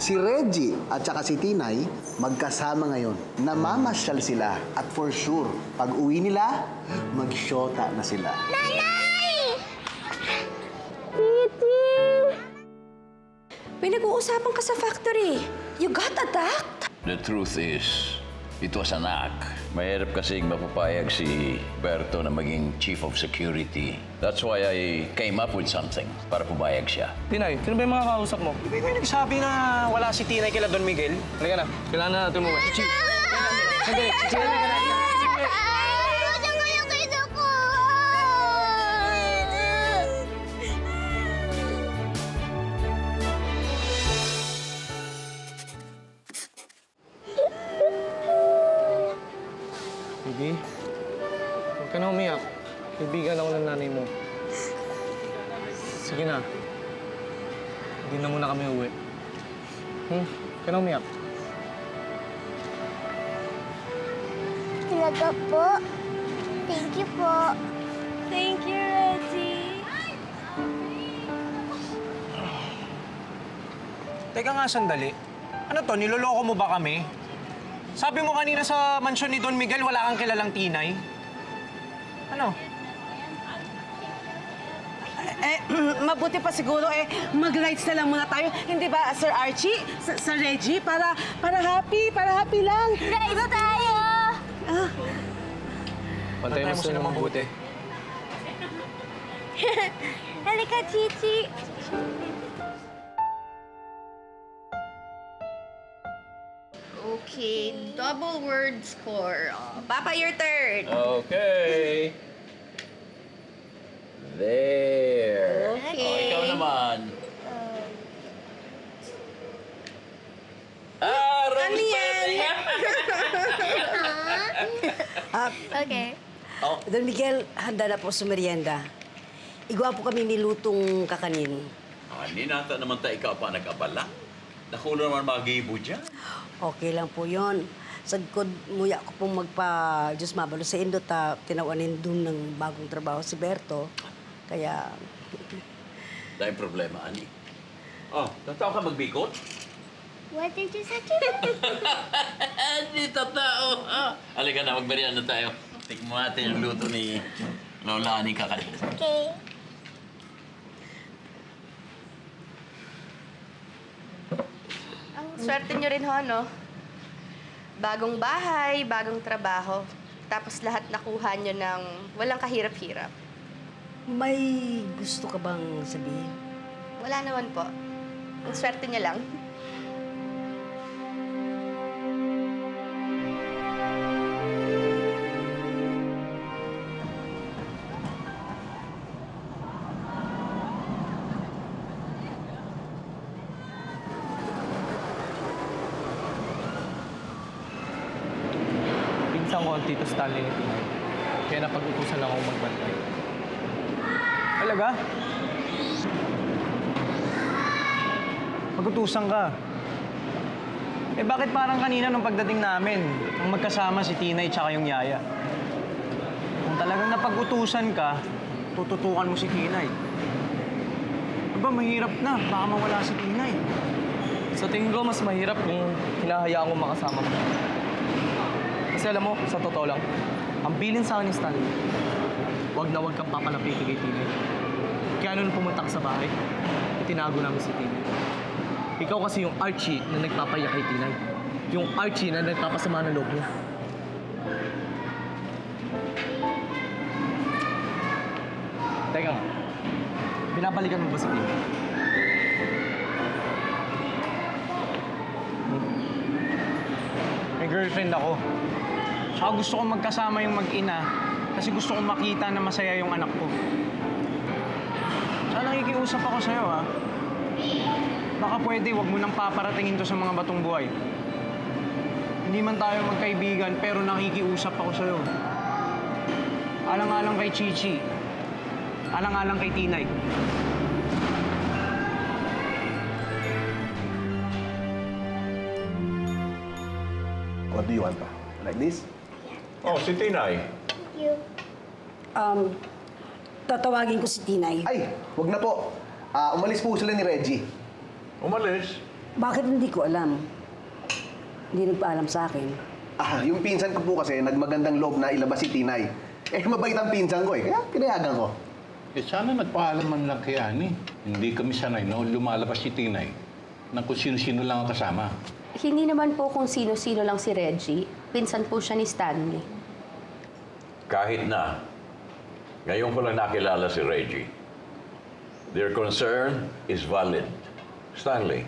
Si Reggie at saka si Tinay, magkasama ngayon. Namamasyal sila at for sure, pag uwi nila, magsyota na sila. Nanay! Titi! Pinag-uusapan ka sa factory. You got attacked? The truth is, it was an act. Mahirap kasing mapapayag si Berto na maging chief of security. That's why I came up with something para pumayag siya. Tinay, sino ba yung mga kausap mo? Di ba yung nagsabi na wala si Tinay kila Don Miguel? Halika na. Kailangan na natin umuwi. Chief! Sandali! Chief! Ayusin ko yung kaido ko! Baby, huwag ka na umiyak. Kaibigan ako ng nanay mo. Sige na. Hindi na muna kami uwi. Huwag ka na umiyak. Talaga po. Thank you po. Thank you, Reggie. Teka nga sandali. Ano to, niloloko mo ba kami? Sabi mo kanina sa mansyon ni Don Miguel, wala kang kilalang Tinay. Ano? Mabuti pa siguro mag-rights na lang muna tayo. Hindi ba, Sir Archie? Sir Reggie? Para happy lang. Rice tayo! Pantayin mo sila mabuti. Halika, Chichi. Okay, double word score. Oh, Papa, your turn. Okay. There. Okay. Oh, ikaw naman. Rose Ano yan? Okay. Don Miguel, handa na po sa merienda. Igwa po kami nilutong kakanin. Hindi nata naman tayo ikaw pa nag-abala. Nakulo naman magibo dyan. Okay lang po yon. Sagkod muya ko pong Diyos mabalo sa Indo tinawanin dun ng bagong trabaho si Berto. Kaya, Dahil problema, ani. Oh, tataw ka magbikot? What did you say? Hindi totoo. Halika na, magmerienda tayo. Tikmo natin yung luto ni Lola ni Kakalina. Okay. Ang swerte nyo rin ho, no? Bagong bahay, bagong trabaho. Tapos lahat nakuha nyo ng walang kahirap-hirap. may gusto ka bang sabihin? Wala naman po. Ang swerte nyo lang. Pinsang ko ang Tito Stanley ni Tinay. Kaya napag-utusan lang ako magbantay. Talaga? Pag-utusan ka. Bakit parang kanina nung pagdating namin, ang magkasama si Tinay tsaka yung Yaya? Kung talagang napag-utusan ka, tututukan mo si Tinay. Aba, mahirap na. Baka mawala si Tinay. Sa tingin ko, mas mahirap kung hinahayaan ko makasama mo. Kasi alam mo, sa totoo lang, ang bilin sa akin ni Stanley, wag na wag kang papalapitin kay Tinay. Kaya nung pumunta ka sa bahay, itinago namin si Tinay. Ikaw kasi yung Archie na nagpapayak kay Tinay. Yung Archie na nagpapasama ng loob niya. Teka nga, binabalikan mo ba si Tinay? May girlfriend ako. Tsaka gusto ko magkasama yung mag-ina kasi gusto ko makita na masaya yung anak ko. Tsaka nakikiusap ako sa'yo, ha? Baka pwede, wag mo nang paparatingin to sa mga batong buhay. Hindi man tayo magkaibigan, pero nakikiusap ako sa'yo. Alang-alang kay Chichi. Alang-alang kay Tinay. What do you want pa? Like this? Oh, si Tinay. Thank you. Tatawagin ko si Tinay. Ay, wag na po. Umalis po sila ni Reggie. Umalis. Bakit hindi ko alam? Hindi nagpaalam sa akin. Yung pinsan ko po kasi nagmagandang loob na ilabas si Tinay. Mabait ang pinsan ko kaya pinayagan ko. Sana nagpaalam man lang kay Ani. Hindi kami sanay no lumalabas si Tinay na kung sino-sino lang ang kasama. Hindi naman po kung sino-sino lang si Reggie. Pinsan po siya ni Stanley. Kahit na, ngayon ko lang nakilala si Reggie. Their concern is valid. Stanley,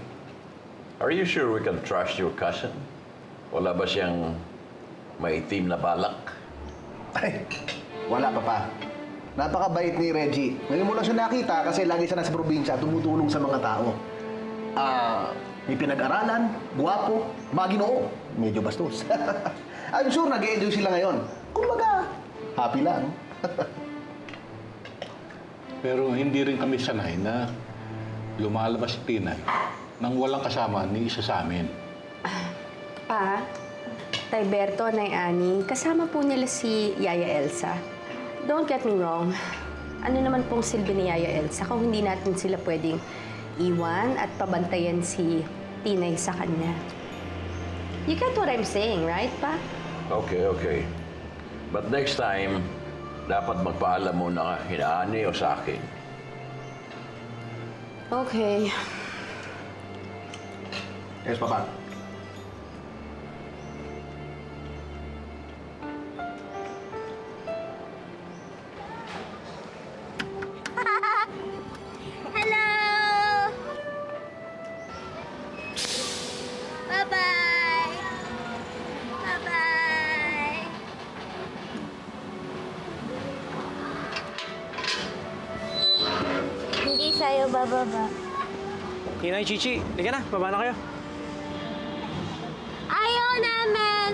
are you sure we can trust your cousin? Wala ba siyang maitim na balak? Ay, wala pa. Napakabait ni Reggie. Ngayon mo lang siya nakita kasi lagi siya nasa probinsya, tumutulong sa mga tao. May pinag-aralan, guwapo, maginoo. Medyo bastos. I'm sure nag-enjoy sila ngayon. Kumbaga, happy lang. Pero hindi rin kami sanay na lumalabas si Tinay nang walang kasama ni isa sa amin. Pa, Tay Berto, Nay Ani, kasama po nila si Yaya Elsa. Don't get me wrong. Ano naman pong silbi ni Yaya Elsa kung hindi natin sila pwedeng iwan at pabantayan si Tinay sa kanya? You get what I'm saying, right, Pa? Okay. But next time, dapat magpaalam mo na hinaani o sa akin. Okay. Yes, Papa. Hello! Bye-bye! Bye-bye! Hindi sa'yo bababa. Tinay, Chichi, liga na. Baba na kayo. Ayaw namin!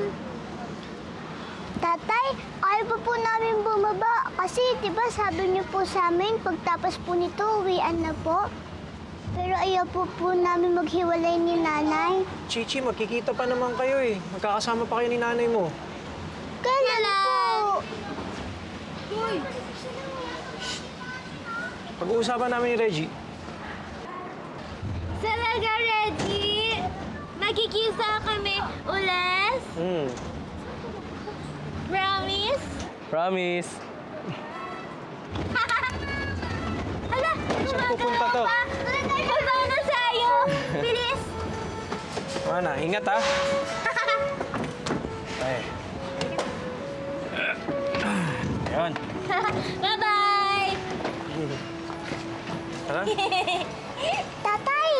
Tatay, ayaw pa po namin bumaba. Kasi, di ba sabi niyo po sa amin, pagtapos po nito, uwian na po. Pero ayaw po namin maghiwalay ni nanay. Chichi, magkikita pa naman kayo eh. Magkakasama pa kayo ni nanay mo. Kailan po? Pag-uusapan namin ni Reggie. Talaga, Reggie? Magkikisa kami ulit? Promise? Promise. Hala, Saan pupunta to? Baba na sa'yo! Bilis! Ana, ingat ha. Ay. Ayan. Bye-bye! Tara. Tatay!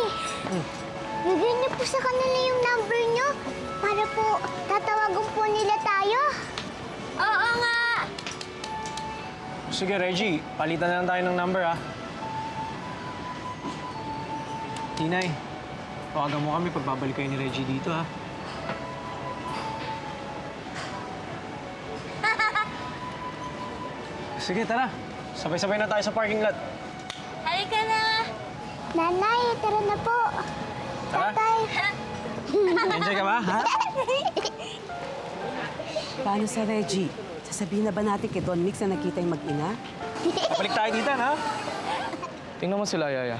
Bigyan niyo po sa kanila yung number niyo para po tatawagan po nila tayo. Oo nga! Sige, Reggie. Palitan na lang tayo ng number ha. Tinay, tawagan mo kami pag babalik kayo ni Reggie dito ha. Sige, tara. Sabay-sabay na tayo sa parking lot. Halika na! Nanay, tara na po. Tara. Tatay. Enjoy ka ba, ha? Paano sa Reggie? Sasabihin na ba natin kay Don Mix na nakita yung mag-ina? Balik tayo dito, ha? Tingnan mo sila, Yaya.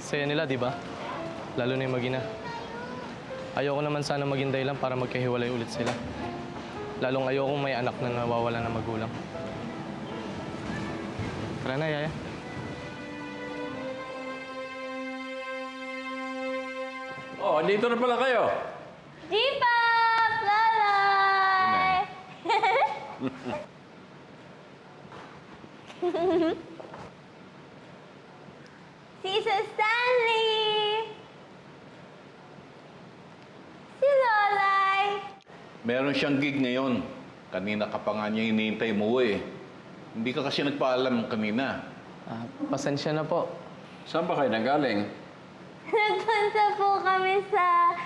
Saya nila, di ba? Lalo na yung mag-ina. Ayoko naman sana maging dahilan para magkahiwalay ulit sila. Lalong ayokong may anak na nawawala ng magulang. Tara na, Yaya. Oh, dito na pala kayo. G-Pop! Lalay! Si Sir Stanley! Si Lolay! Meron siyang gig ngayon. Kanina ka pa nga niya hinihintay mo eh. Hindi ka kasi nagpaalam kanina. Pasensya na po. Saan ba kayo nanggaling? Nagpunta po kami sa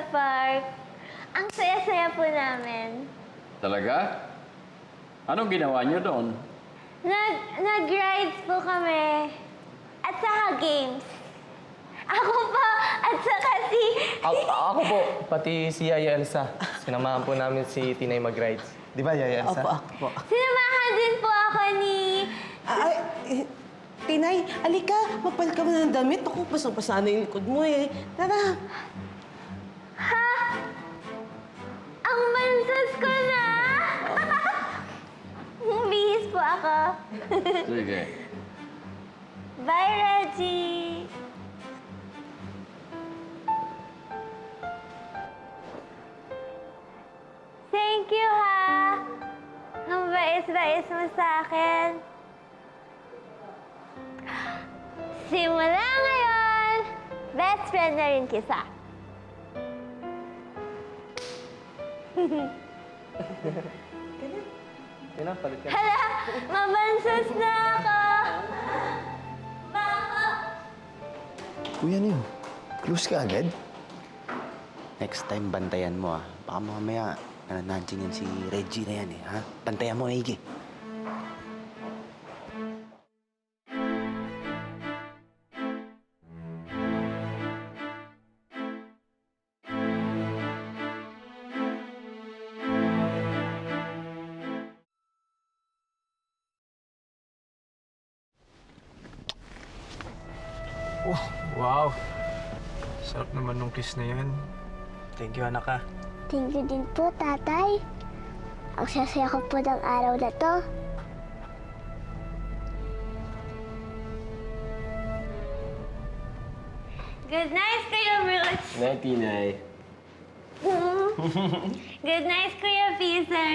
park. Ang saya-saya po namin. Talaga? Anong ginawa niyo doon? Nag-rides po kami. At saka games. Ako po, at saka si... Ako po, pati si Yaya Elsa. Sinamahan po namin si Tinay mag-rides. Di ba, Yaya Elsa? Opo, ako po. Sinamahan din po ako ni... Ay, Tinay, alika, magpalit ka mo ng damit. Ako, basang-basa na yung likod mo eh. Tara. Ha? Ang mansas ko na! Bihis po ako. Sige. Bye, Reggie! Thank you, ha! Ang bais-bais mo sa akin. Simula ngayon, best friend na rin kita. Tina, palit ka. Hala, mabansas na ako! Mama! Kuya niyo, close ka agad? Next time, bantayan mo ah. Baka mamaya, nandiyan yan si Reggie na yan eh, ha? Bantayan mo, Iggy. Oh, wow. Sarap naman nung kiss na yan. Thank you, anak, ha. Thank you din po, tatay. Ang sasaya ko po ng araw na to. Good night, Kuya Bruce. Night, Tinay. Good night, Kuya Peter.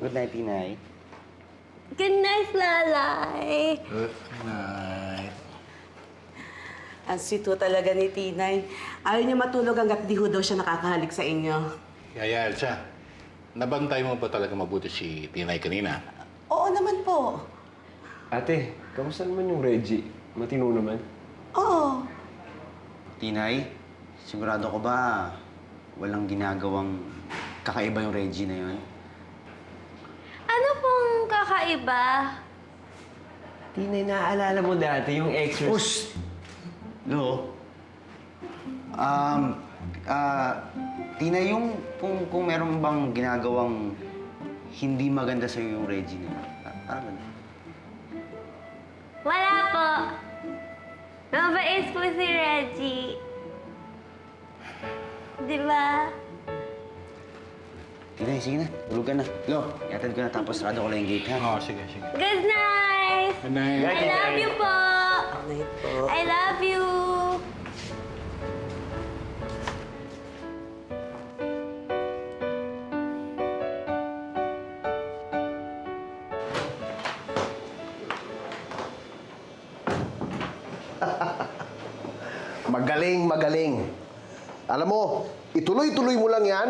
Good night, Tinay. Good night, Lalay. Ang sweet ho talaga ni Tinay. Ayaw niya matulog hanggat di ho daw siya nakakahalik sa inyo. Yaya Elsa, nabantay mo ba talaga mabuti si Tinay kanina? Oo naman po. Ate, kamusta naman yung Reggie? Matino naman. Oo. Tinay, sigurado ko ba walang ginagawang kakaiba yung Reggie na yun? Ano pong kakaiba? Tinay, naaalala mo dati yung extras... Push! Lo? Tinay, yung kung meron bang ginagawang hindi maganda sa'yo yung Reggie na yun? Parang ganun. Wala po. Mabait po si Reggie. Di ba? Tinay, sige na. Tulog ka na. Lo, iatid ko na tapos sarado ko lang yung gate, ha? Oo, sige, sige. Good night! Good night. I love you po! Good night po. I love you! Magaling, magaling. Alam mo, ituloy-tuloy mo lang yan.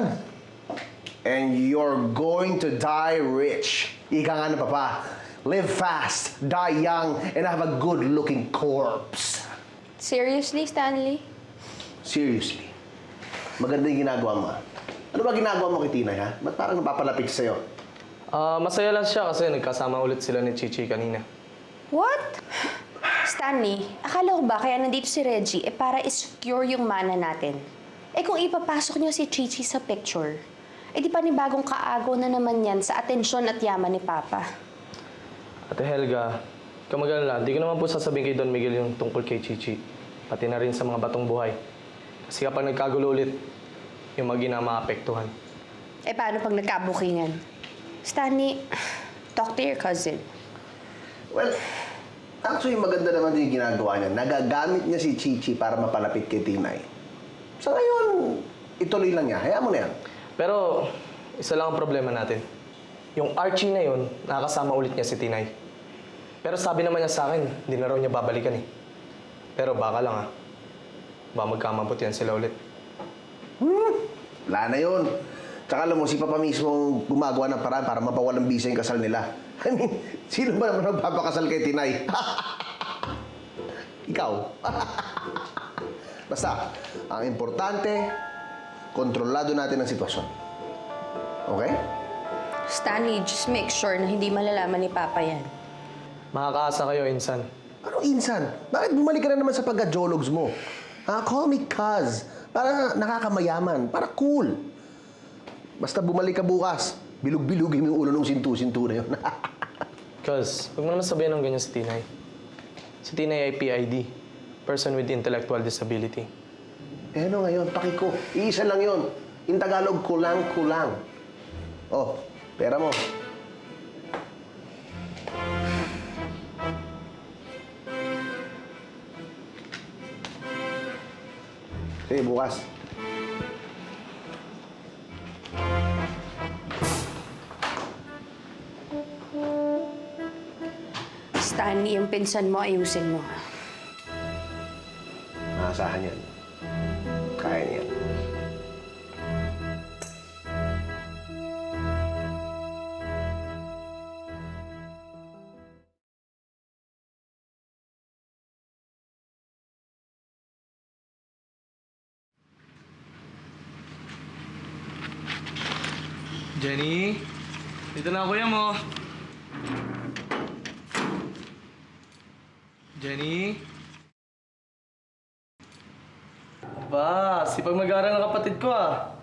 And you're going to die rich. Ika nga na, Papa. Live fast, die young, and have a good-looking corpse. Seriously, Stanley? Seriously. Maganda yung ginagawa mo. Ano ba ginagawa mo kay Tinay, ha? Ba't parang napapalapit sa'yo? Masaya lang siya kasi nagkasama ulit sila ni Chichi kanina. What? Stanley, akala ko ba kaya nandito si Reggie para i-secure yung mana natin? Kung ipapasok niyo si Chichi sa picture, di pa ni bagong kaago na naman yan sa atensyon at yaman ni Papa. Ate Helga, kamagalala, di ko naman po sasabihin kay Don Miguel yung tungkol kay Chichi. Pati na rin sa mga batong buhay. Kasi kapag nagkagulo ulit, yung mag-ina maapektuhan. Paano pag nagkabukingan? Stanley, talk to your cousin. Well, actually, maganda naman din yung ginagawa niya. Nagagamit niya si Chichi para mapalapit kay Tinay. Sa ngayon, ituloy lang niya. Hayaan mo na yan. Pero, isa lang ang problema natin. Yung Archie na yun, nakakasama ulit niya si Tinay. Pero sabi naman niya sa akin, hindi na raw niya babalikan eh. Pero baka lang baka magkamabot yan sila ulit. Wala na yun. Tsaka alam mo, si Papa mismo gumagawa ng paraan para mapawalang bisa yung kasal nila. I mean, sino ba naman magpapakasal kay Tinay? Ikaw. Basta, ang importante, kontrolado natin ang sitwasyon. Okay? Stanley, just make sure na hindi malalaman ni Papa yan. Makakaasa kayo, Insan. Anong insan? Bakit bumalik ka na naman sa pagka-jologs mo? Call me Cuz. Para nakakamayaman. Para cool. Basta bumalik ka bukas, bilog-bilugin mo yung ulo ng sintu-sintu na yun. Cuz, huwag mo naman sabihin ng ganyan si Tinay. Si Tinay ay PID, Person with Intellectual Disability. Eh ano ngayon, pakiko. Iisa lang yun. In Tagalog, kulang-kulang. Oh, pera mo. Sige, bukas. Stanley, yung pinsan mo, ayusin mo. Maasahan yan. Kaya niya. Jenny, dito na kuya mo. Jenny? Ba, sipag mag-aaral ng kapatid ko ah.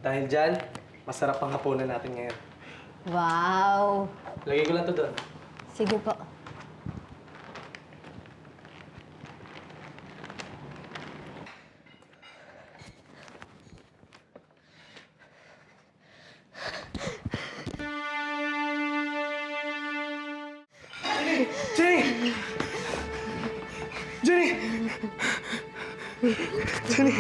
Dahil dyan, masarap ang hapunan natin ngayon. Wow! Lagay ko lang to doon. Sige po. Jenny! Jenny! Jenny!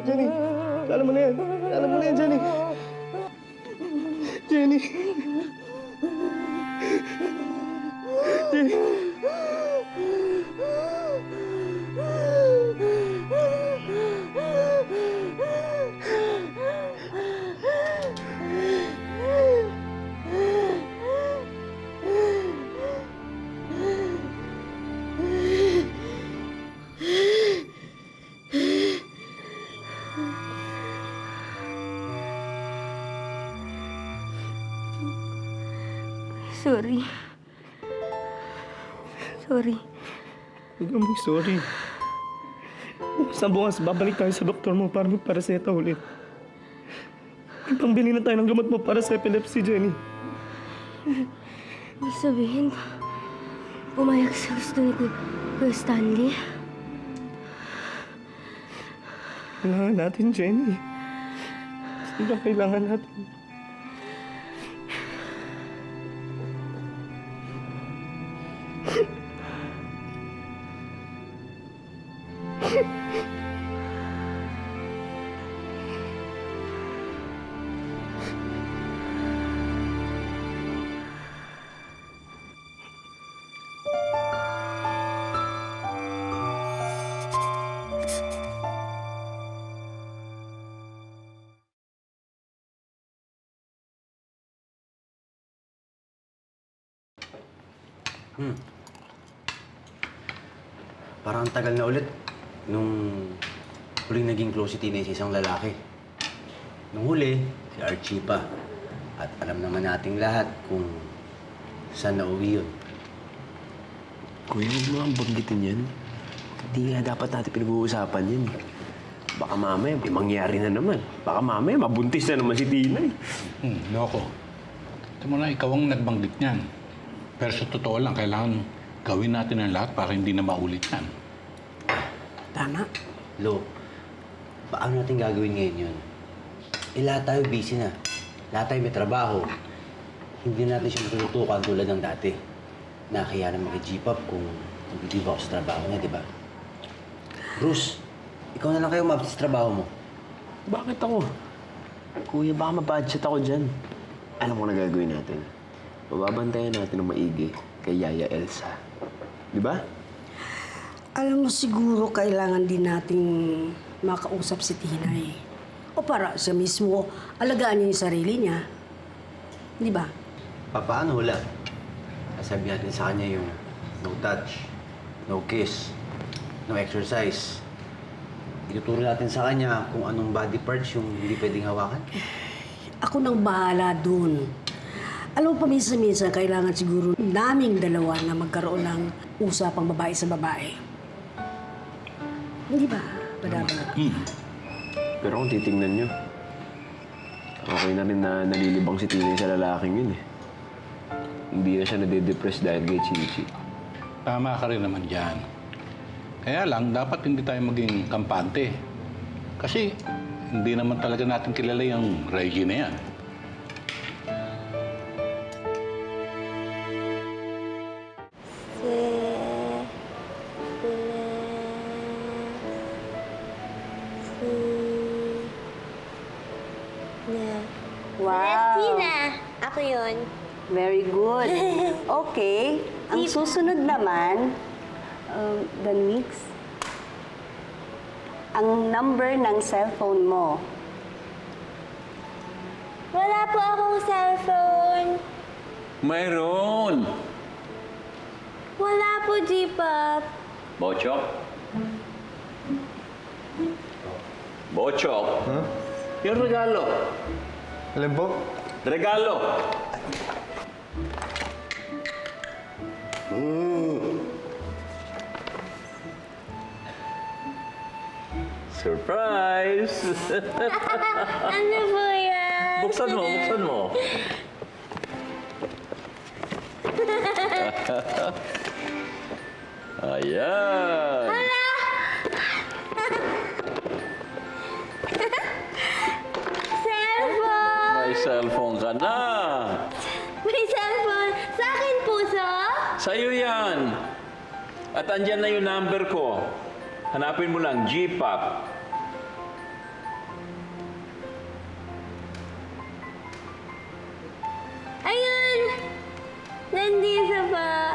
Jenny! Kala mo na yan. Kala mo na yan, Jenny. Jenny! Jenny! Sorry. Sorry. Huwag kang mag-sorry. Sa bukas, babalik tayo sa doktor mo para magparaseta ulit. May pangbili na tayo ng gamot mo para sa epilepsy, Jenny. Ibig sabihin, pumayag sa gusto ni Kuya Stanley. Kailangan natin, Jenny. Sobrang kailangan natin. Parang ang tagal na ulit nung huling naging close si Tinay sa isang lalaki. Nung huli, si Archie pa. At alam naman nating lahat kung saan nauwi yun. Kuya, huwag mo ang banggitin yan. Hindi nga dapat natin pinag-uusapan yan. Baka mamaya may mangyari na naman. Baka mamaya mabuntis na naman si Tinay. Loko. Ito mo na, ikaw ang nagbanggit niyan. Pero sa totoo lang, kailangan gawin natin ang lahat para hindi na maulit yan. Tama. Lo, paano natin gagawin ngayon yun? Lahat tayo busy na. Lahat tayo may trabaho. Hindi natin siya matutukan tulad ng dati. Nakakaya na mag-G-pop kung hindi ba ako sa trabaho niya, di ba? Bruce, ikaw na lang kayo umabot sa trabaho mo. Bakit ako? Kuya, baka mabudget ako dyan. Alam ko na gagawin natin. Mababantayan natin ng maigi kay Yaya Elsa. Di ba? Alam mo, siguro kailangan din nating makausap si Tinay. O para siya mismo alagaan niya yung sarili niya. Di ba? Paano wala? Sasabi natin sa kanya yung no touch, no kiss, no exercise. Ituturo natin sa kanya kung anong body parts yung hindi pwedeng hawakan. Ako nang bahala dun. Alam mo, paminsan-minsan, kailangan siguro naming dalawa na magkaroon ng usapang babae sa babae. Hindi ba? Badaba. Pero kung titingnan nyo, Okay na rin na nalilibang si Tinay sa lalaking yun eh. Hindi na siya nade-depress dahil kay Chichi. Tama ka rin naman dyan. Kaya lang, dapat hindi tayo maging kampante. Kasi hindi naman talaga natin kilala yung Reggie na yan. Wow. Tina, ako yun. Very good. Okay. Ang susunod naman, Don Mix, ang number ng cellphone mo. Wala po akong cellphone. Mayroon! Wala po, G-Pop. Bochok? Bochok? Yung regalo. Alam po? Regalo! Surprise! Ano po yan? Buksan mo, buksan mo. Ayan! Cellphone! May cellphone ka na. May cellphone! Sa akin, puso? Sa'yo yan. At andyan na yung number ko. Hanapin mo lang, G-Pop. Ayun! Nandito pa.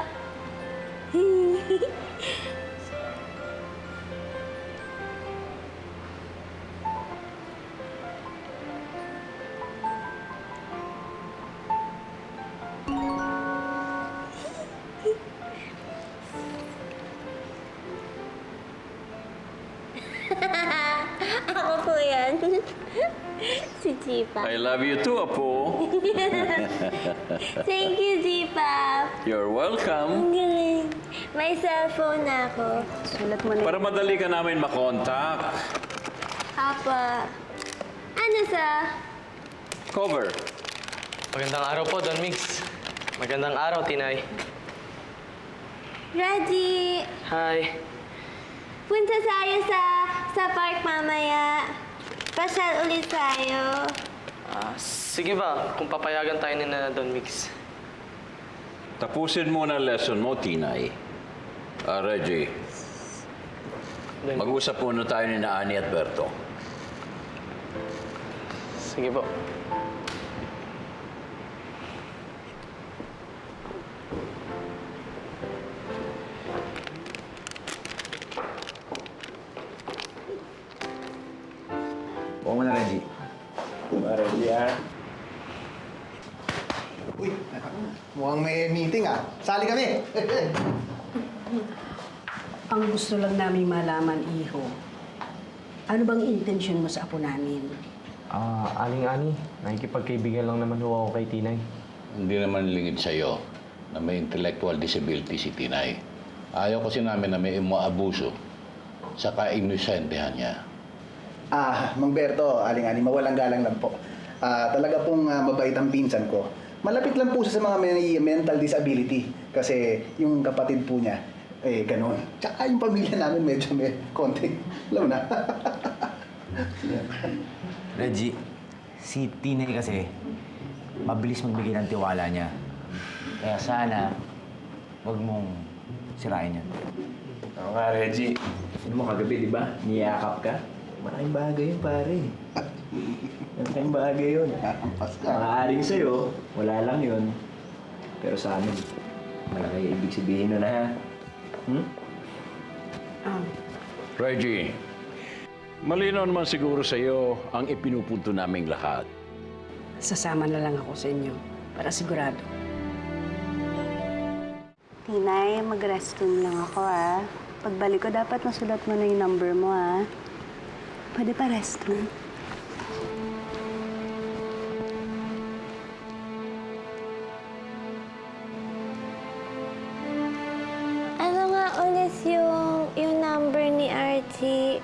Ako po yan. Si Jipa. I love you too, Apo. Thank you, Jipa. You're welcome. Ang galing. May cellphone na ako. Sulat mo na. Para madali ka namin makontak. Apa. Ano sa? Cover. Magandang araw po, Don Mix. Magandang araw, Tinay. Reggie, Hi. punta tayo sa park mamaya. Pasyal ulit tayo. Sige ba, kung papayagan tayo ni na Don Mix. Tapusin mo na lesson mo, Tinay. Reggie, Don, mag-usap muna tayo ni na Ani at Berto. sige po. Oo mo na, Reggie. Reggie, ah. Uy, mukhang may meeting ah. Sali kami. Ang gusto lang namin malaman, Iho, ano bang intensyon mo sa apo namin? Aling-ani, nakikipagkaibigan lang naman ho ako kay Tinay. Hindi naman lingid sa'yo na may intellectual disability si Tinay. Ayaw kasi namin na may umaabuso sa kainusentehan niya. Mang Berto, aling-ani, mawalang galang lang po. Talaga pong mabait ang pinsan ko. Malapit lang po siya sa mga may mental disability. Kasi yung kapatid po niya, ganon. Tsaka yung pamilya namin medyo may konting, alam mo na. Reggie, si Tinay kasi, mabilis magbigay ng tiwala niya. Kaya sana, huwag mong sirain yan. Oo nga, Reggie. Ano mo kagabi, di ba? Niyakap ka. Malaking bagay yun, pare. Malaking bagay yun. Maaaring sa'yo, wala lang yun. Pero sa amin, malaki ibig sabihin nun, ha? Reggie, malinaw naman siguro sa iyo ang ipinupunto naming lahat. Sasama na lang ako sa inyo para sigurado. Tinay, mag-restroom lang ako, ah. Pagbalik ko, dapat nasulat mo na yung number mo, ah. Pwede pa restroom? Ano nga ulit yung number ni Archie?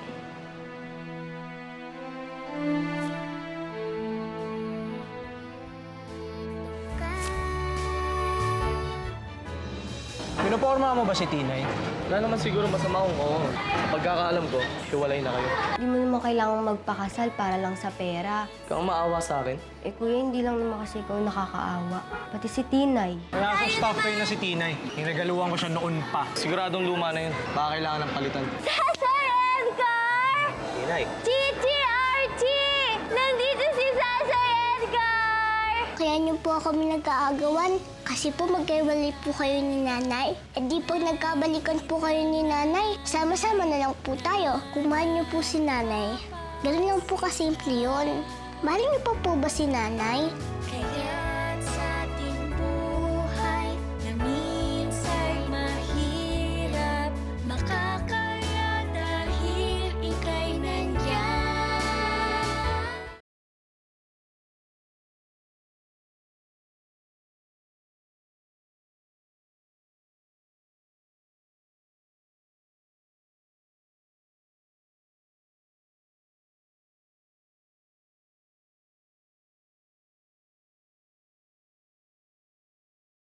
Nainforma mo ba si Tinay? Wala naman siguro masama kung oo. Sa pagkakaalam ko, hiwalay na kayo. Di mo naman kailangang magpakasal para lang sa pera. Kang maawa sa akin. Eh kuya, hindi lang naman kasi ikaw nakakaawa. Pati si Tinay. Kaya sa staff kayo na si Tinay. Inagaluhan ko siya noon pa. Siguradong luma na yun. Baka kailangan ng palitan. Sir Edgar! Tinay. Chichi Archie! Nandito si Sir Edgar! Kaya niyo po kami nag-aagawan kasi po magkaiwalay po kayo ni nanay. E di po nagkabalikan po kayo ni nanay. Sama-sama na lang po tayo. Kumain niyo po si nanay. Ganun lang po kasimple yun. Mahal niyo pa po ba si nanay?